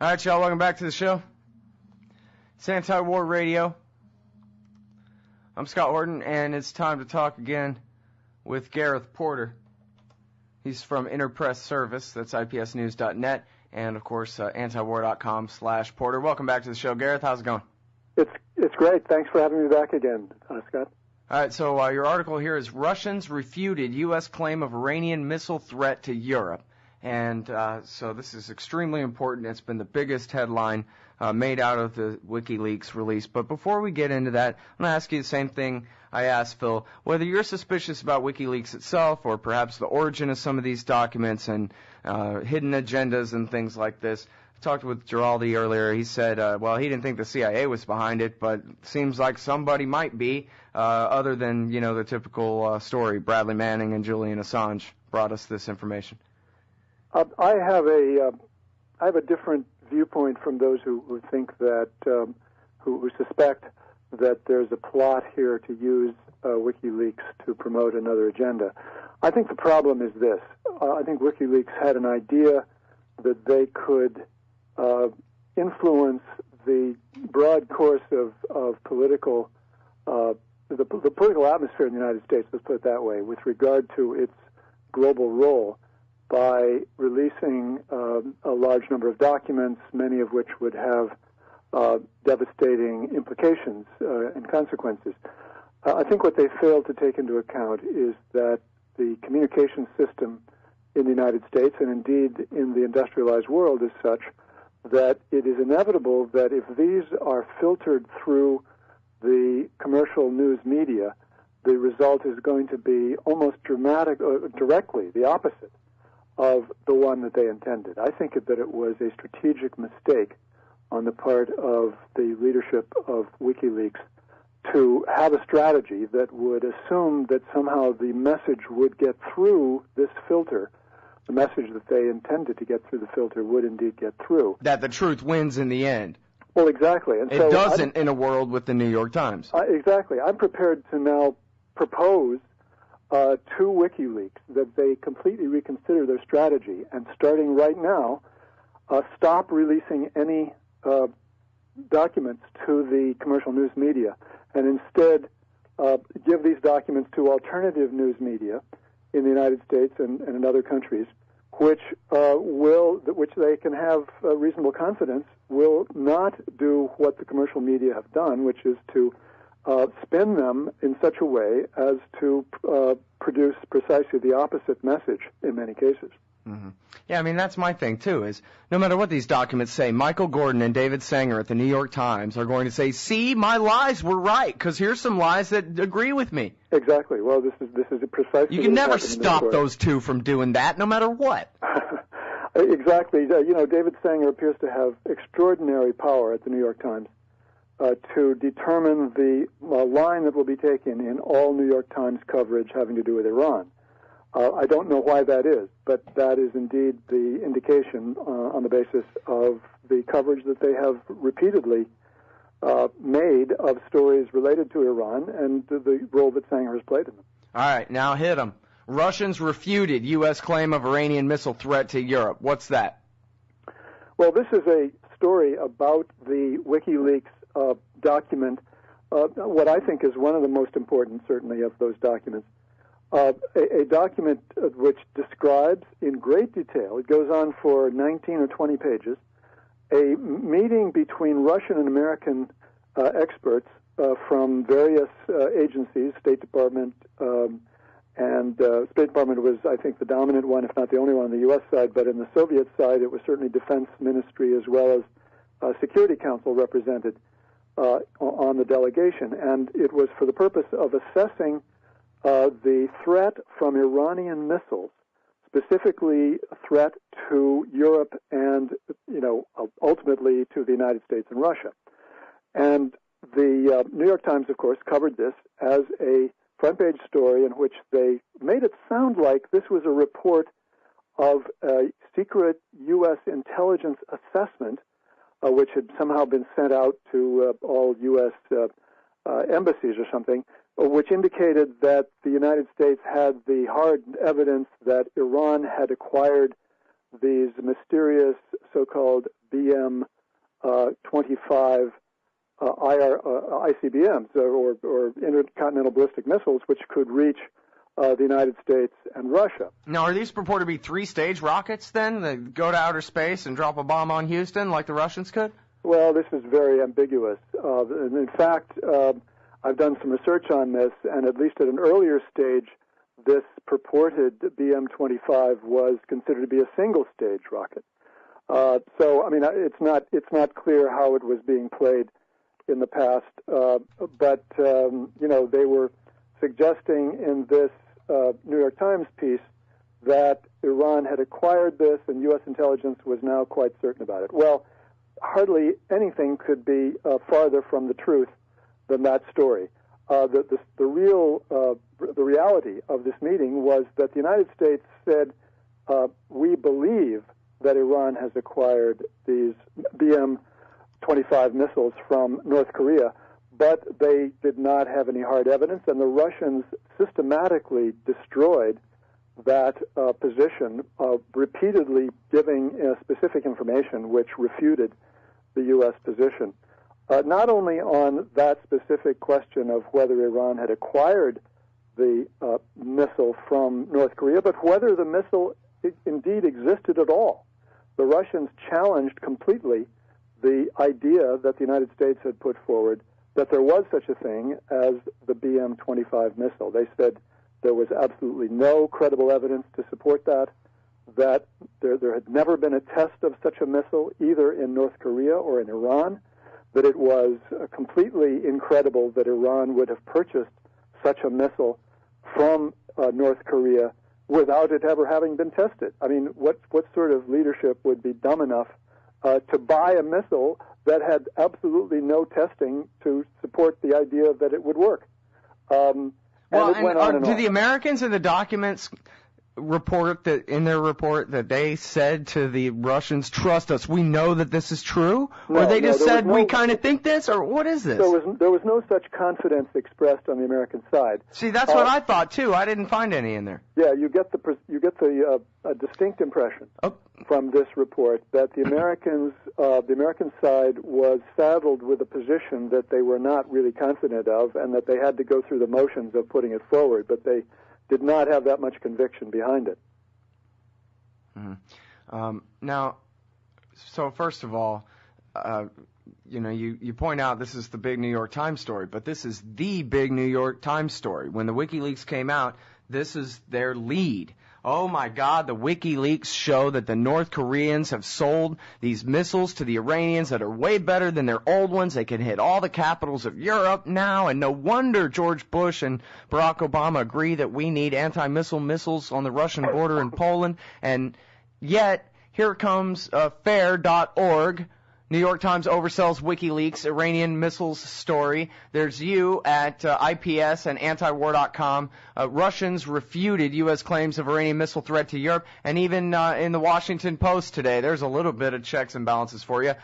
All right, y'all, welcome back to the show. It's Anti-War Radio. I'm Scott Horton, and it's time to talk again with Gareth Porter. He's from Interpress Service, that's ipsnews.net, and, of course, antiwar.com/Porter. Welcome back to the show. Gareth, how's it going? It's great. Thanks for having me back again, Scott. All right, so your article here is Russians refuted U.S. claim of Iranian missile threat to Europe. And so this is extremely important. It's been the biggest headline made out of the WikiLeaks release. But before we get into that, I'm going to ask you the same thing I asked Phil, whether you're suspicious about WikiLeaks itself or perhaps the origin of some of these documents and hidden agendas and things like this. I talked with Giraldi earlier. He said, well, he didn't think the CIA was behind it, but it seems like somebody might be, other than, the typical story. Bradley Manning and Julian Assange brought us this information. I have a different viewpoint from those who think that who suspect that there's a plot here to use WikiLeaks to promote another agenda. I think the problem is this. I think WikiLeaks had an idea that they could influence the broad course of political the political atmosphere in the United States. Let's put it that way, with regard to its global role, by releasing a large number of documents, many of which would have devastating implications and consequences. I think what they failed to take into account is that the communication system in the United States, and indeed in the industrialized world, is such that it is inevitable that if these are filtered through the commercial news media, the result is going to be almost directly the opposite of the one that they intended. I think that it was a strategic mistake on the part of the leadership of WikiLeaks to have a strategy that would assume that somehow the message would get through this filter. The message that they intended to get through the filter would indeed get through. That the truth wins in the end. Well, exactly. And it so doesn't in a world with the New York Times. Exactly. I'm prepared to now propose to WikiLeaks that they completely reconsider their strategy and, starting right now, stop releasing any documents to the commercial news media, and instead give these documents to alternative news media in the United States and in other countries, which they can have reasonable confidence will not do what the commercial media have done, which is to spin them in such a way as to produce precisely the opposite message in many cases. Mm-hmm. Yeah, I mean, that's my thing, too, is no matter what these documents say, Michael Gordon and David Sanger at the New York Times are going to say, see, my lies were right, because here's some lies that agree with me. Exactly. Well, this is precisely... You can never stop those two from doing that, no matter what. Exactly. David Sanger appears to have extraordinary power at the New York Times to determine the line that will be taken in all New York Times coverage having to do with Iran. I don't know why that is, but that is indeed the indication on the basis of the coverage that they have repeatedly made of stories related to Iran and the role that Sanger has played in them. All right, now hit them. Russians refuted U.S. claim of Iranian missile threat to Europe. What's that? Well, this is a story about the WikiLeaks document, what I think is one of the most important, certainly, of those documents. A document which describes in great detail, it goes on for 19 or 20 pages, a meeting between Russian and American experts from various agencies, State Department, and State Department was, I think, the dominant one, if not the only one on the U.S. side, but in the Soviet side, it was certainly Defense Ministry as well as Security Council represented on the delegation. And it was for the purpose of assessing the threat from Iranian missiles, specifically a threat to Europe and, ultimately to the United States and Russia. And the New York Times, of course, covered this as a front-page story in which they made it sound like this was a report of a secret U.S. intelligence assessment, which had somehow been sent out to all U.S. Embassies or something, which indicated that the United States had the hard evidence that Iran had acquired these mysterious so-called BM-25 ICBMs, or intercontinental ballistic missiles, which could reach the United States and Russia. Now, are these purported to be three-stage rockets, then, that go to outer space and drop a bomb on Houston like the Russians could? Well, this is very ambiguous. In fact, I've done some research on this, and at least at an earlier stage, this purported BM-25 was considered to be a single-stage rocket. So, I mean, it's not clear how it was being played in the past, but they were suggesting in this New York Times piece that Iran had acquired this, and U.S. intelligence was now quite certain about it. Well, hardly anything could be farther from the truth than that story. The reality of this meeting was that the United States said, we believe that Iran has acquired these BM-25 missiles from North Korea, but they did not have any hard evidence, and the Russians systematically destroyed that position, repeatedly giving specific information which refuted the U.S. position. Not only on that specific question of whether Iran had acquired the missile from North Korea, but whether the missile indeed existed at all. The Russians challenged completely the idea that the United States had put forward that there was such a thing as the BM-25 missile. They said there was absolutely no credible evidence to support that there had never been a test of such a missile either in North Korea or in Iran, that it was completely incredible that Iran would have purchased such a missile from North Korea without it ever having been tested. I mean, what sort of leadership would be dumb enough to buy a missile that had absolutely no testing to support the idea that it would work? Do the Americans in the documents report that in their report that they said to the Russians, trust us, we know that this is true? Or they just said, we kind of think this? Or what is this? There was no such confidence expressed on the American side. See, that's what I thought, too. I didn't find any in there. Yeah, you get the distinct impression from this report that the American side was saddled with a position that they were not really confident of, and that they had to go through the motions of putting it forward, but they did not have that much conviction behind it. Mm-hmm. Now, so first of all, you point out this is the big New York Times story, but this is the big New York Times story. When the WikiLeaks came out, this is their lead. Oh my God, the WikiLeaks show that the North Koreans have sold these missiles to the Iranians that are way better than their old ones. They can hit all the capitals of Europe now, and no wonder George Bush and Barack Obama agree that we need anti-missile missiles on the Russian border in Poland. And yet, here comes fair.org. New York Times oversells WikiLeaks Iranian missiles story. There's you at IPS and antiwar.com. Russians refuted U.S. claims of Iranian missile threat to Europe. And even in the Washington Post today, there's a little bit of checks and balances for you.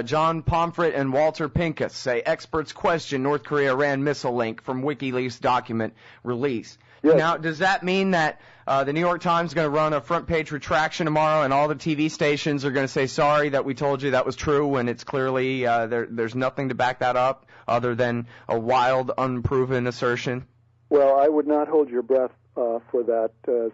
John Pomfret and Walter Pincus say experts question North Korea-Iran missile link from WikiLeaks document release. Yes. Now, does that mean that the New York Times is going to run a front-page retraction tomorrow and all the TV stations are going to say, sorry that we told you that was true, when it's clearly there's nothing to back that up other than a wild, unproven assertion? Well, I would not hold your breath for that,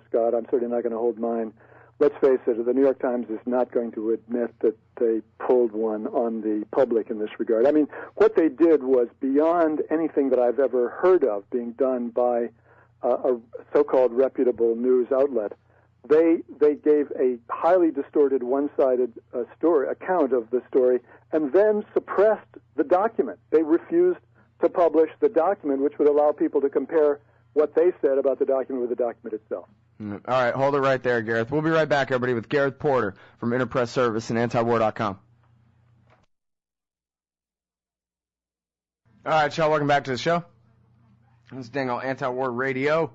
Scott. I'm certainly not going to hold mine. Let's face it, the New York Times is not going to admit that they pulled one on the public in this regard. I mean, what they did was beyond anything that I've ever heard of being done by a so-called reputable news outlet. They gave a highly distorted, one-sided account of the story, and then suppressed the document. They refused to publish the document, which would allow people to compare what they said about the document with the document itself. All right, hold it right there, Gareth. We'll be right back, everybody, with Gareth Porter from Interpress Service and antiwar.com. All right, y'all, welcome back to the show. This is dang old Anti-War Radio.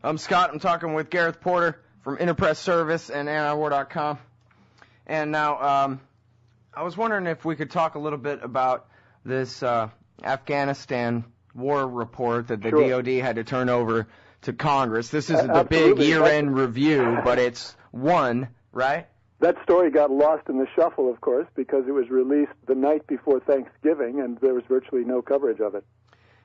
I'm Scott. I'm talking with Gareth Porter from Interpress Service and antiwar.com. And now, I was wondering if we could talk a little bit about this Afghanistan war report that the DOD had to turn over to Congress. This isn't the big year-end review, but it's one, right? That story got lost in the shuffle, of course, because it was released the night before Thanksgiving, and there was virtually no coverage of it.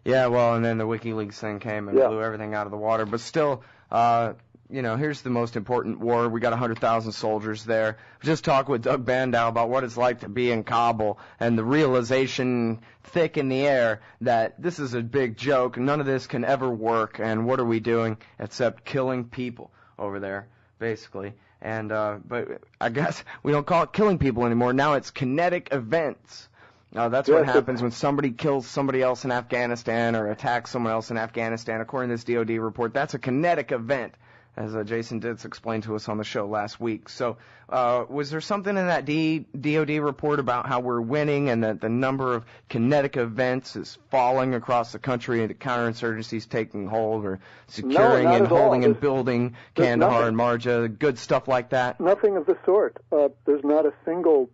Yeah, well, and then the WikiLeaks thing came and blew everything out of the water. But still, here's the most important war. We got 100,000 soldiers there. Just talk with Doug Bandow about what it's like to be in Kabul and the realization thick in the air that this is a big joke. None of this can ever work. And what are we doing except killing people over there, basically? And but I guess we don't call it killing people anymore. Now it's kinetic events. That's what happens when somebody kills somebody else in Afghanistan or attacks someone else in Afghanistan. According to this DOD report, that's a kinetic event, as Jason Ditz explained to us on the show last week. So was there something in that DOD report about how we're winning and that the number of kinetic events is falling across the country and the counterinsurgency is taking hold, or securing and holding and building Kandahar and Marja, good stuff like that? Nothing of the sort. There's not a single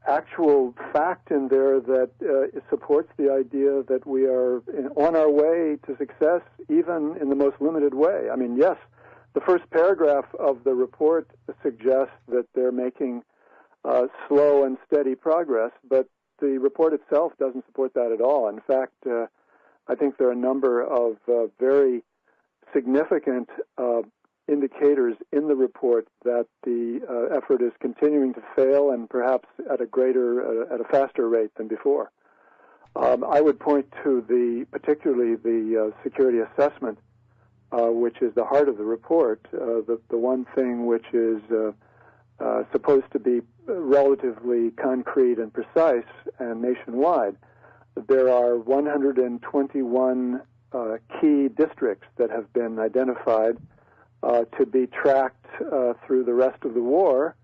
actual fact in there that supports the idea that we are on our way to success, even in the most limited way. I mean, yes, the first paragraph of the report suggests that they're making slow and steady progress, but the report itself doesn't support that at all. In fact, I think there are a number of very significant indicators in the report that the effort is continuing to fail, and perhaps at a faster rate than before. I would point to particularly the security assessment, which is the heart of the report, the one thing which is supposed to be relatively concrete and precise and nationwide. There are 121 key districts that have been identified to be tracked through the rest of the war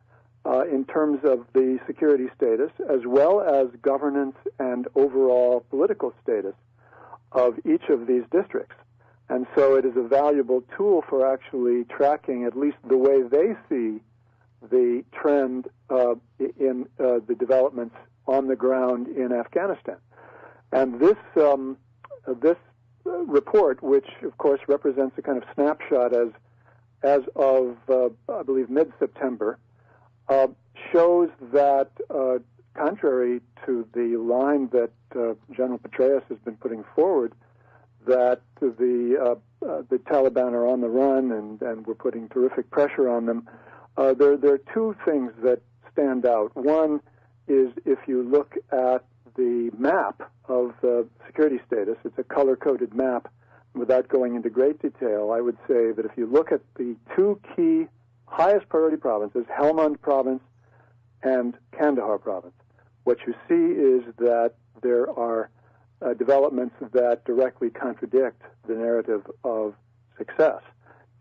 in terms of the security status, as well as governance and overall political status of each of these districts. And so it is a valuable tool for actually tracking at least the way they see the trend in the developments on the ground in Afghanistan. And this report, which of course represents a kind of snapshot as of, I believe, mid-September, shows that, contrary to the line that General Petraeus has been putting forward, that the Taliban are on the run and we're putting terrific pressure on them, there are two things that stand out. One is if you look at the map of the security status, it's a color-coded map. Without going into great detail, I would say that if you look at the two key highest priority provinces, Helmand province and Kandahar province, what you see is that there are developments that directly contradict the narrative of success.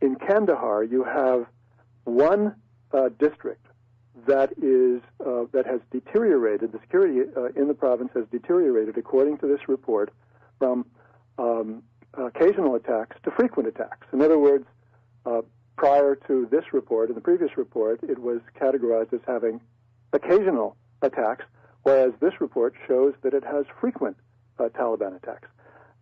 In Kandahar, you have one district that has deteriorated. The security in the province has deteriorated, according to this report, from occasional attacks to frequent attacks. In other words, prior to this report, in the previous report, it was categorized as having occasional attacks, whereas this report shows that it has frequent Taliban attacks.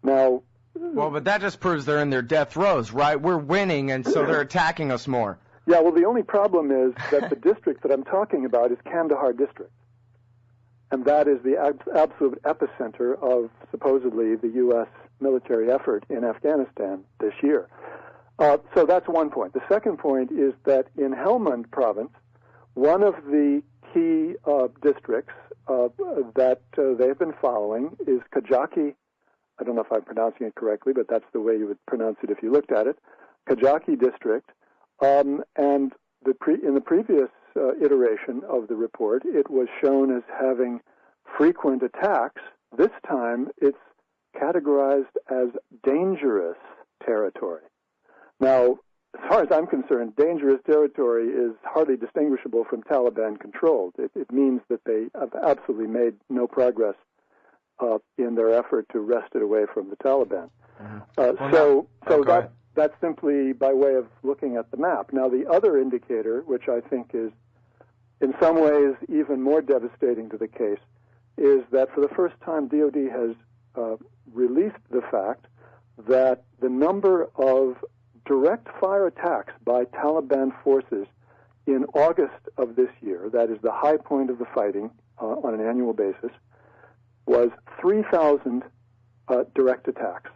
Now, well, but that just proves they're in their death throes, right? We're winning, and so they're attacking us more. Yeah, well, the only problem is that the district that I'm talking about is Kandahar district, and that is the absolute epicenter of supposedly the U.S. military effort in Afghanistan this year. So that's one point. The second point is that in Helmand province, one of the key districts that they've been following is Kajaki. I don't know if I'm pronouncing it correctly, but that's the way you would pronounce it if you looked at it. Kajaki district. And in the previous iteration of the report, it was shown as having frequent attacks. This time, it's categorized as dangerous territory. Now, as far as I'm concerned, dangerous territory is hardly distinguishable from Taliban-controlled. It means that they have absolutely made no progress in their effort to wrest it away from the Taliban. That's simply by way of looking at the map. Now, the other indicator, which I think is in some ways even more devastating to the case, is that for the first time DOD has released the fact that the number of direct fire attacks by Taliban forces in August of this year, that is the high point of the fighting on an annual basis, was 3,000 direct attacks.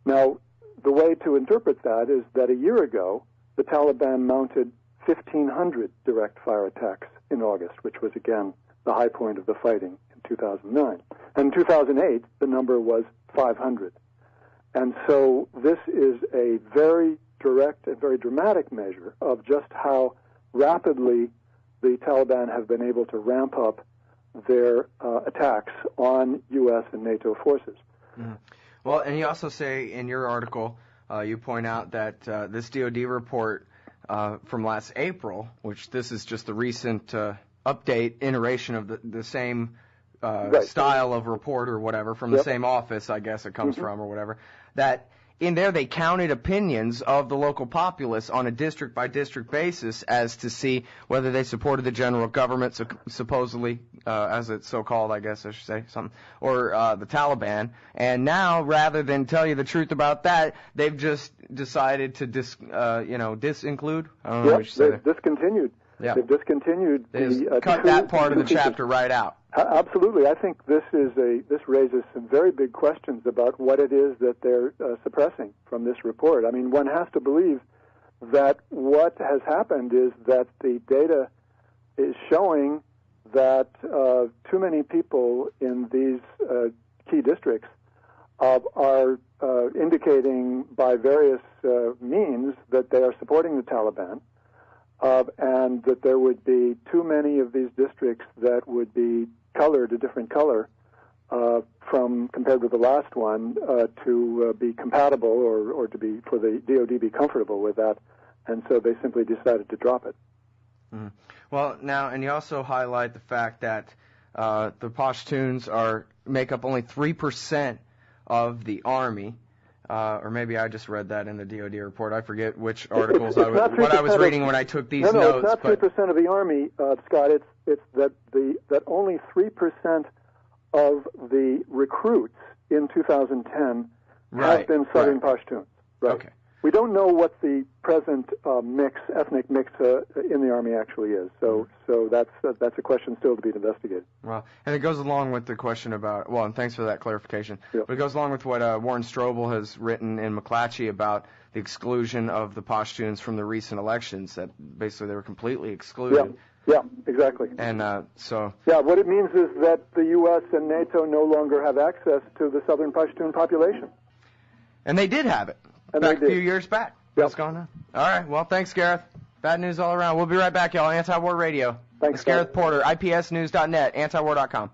Now, the way to interpret that is that a year ago, the Taliban mounted 1,500 direct fire attacks in August, which was, again, the high point of the fighting in 2009. And in 2008, the number was 500. And so this is a very direct and very dramatic measure of just how rapidly the Taliban have been able to ramp up their attacks on U.S. and NATO forces. Mm-hmm. Well, and you also say in your article, you point out that this DoD report from last April, which this is just the recent update, iteration of the same style of report or whatever, from the same office, I guess it comes from or whatever, that in there they counted opinions of the local populace on a district-by-district basis as to see whether they supported the general government, supposedly, as it's so-called, I guess I should say, something, or the Taliban. And now, rather than tell you the truth about that, they've just decided to disinclude? I don't know what you say. They've discontinued. Yeah. They've discontinued cut that part of the chapter right out. Absolutely. I think this raises some very big questions about what it is that they're suppressing from this report. I mean, one has to believe that what has happened is that the data is showing that too many people in these key districts are indicating by various means that they are supporting the Taliban. And that there would be too many of these districts that would be colored a different color from compared with the last one to be compatible or to be for the DoD be comfortable with that, and so they simply decided to drop it. Mm-hmm. Well, now, and you also highlight the fact that the Pashtuns make up only 3% of the Army. Or maybe I just read that in the DoD report. I forget which articles I was reading when I took these notes. No, it's not 3% of the Army, Scott. It's that only 3% of the recruits in 2010 have been Southern Pashtuns. Right. Okay. We don't know what the present ethnic mix in the Army actually is. So that's a question still to be investigated. Well, and it goes along with the question about, and thanks for that clarification. Yeah. But it goes along with what Warren Strobel has written in McClatchy about the exclusion of the Pashtuns from the recent elections, that basically they were completely excluded. Yeah, exactly. And so... Yeah, what it means is that the U.S. and NATO no longer have access to the Southern Pashtun population. And they did have it. A few years back. What's going on? All right. Well, thanks, Gareth. Bad news all around. We'll be right back, y'all. Anti-War Radio. Thanks, It's Gareth Porter, IPSnews.net, antiwar.com.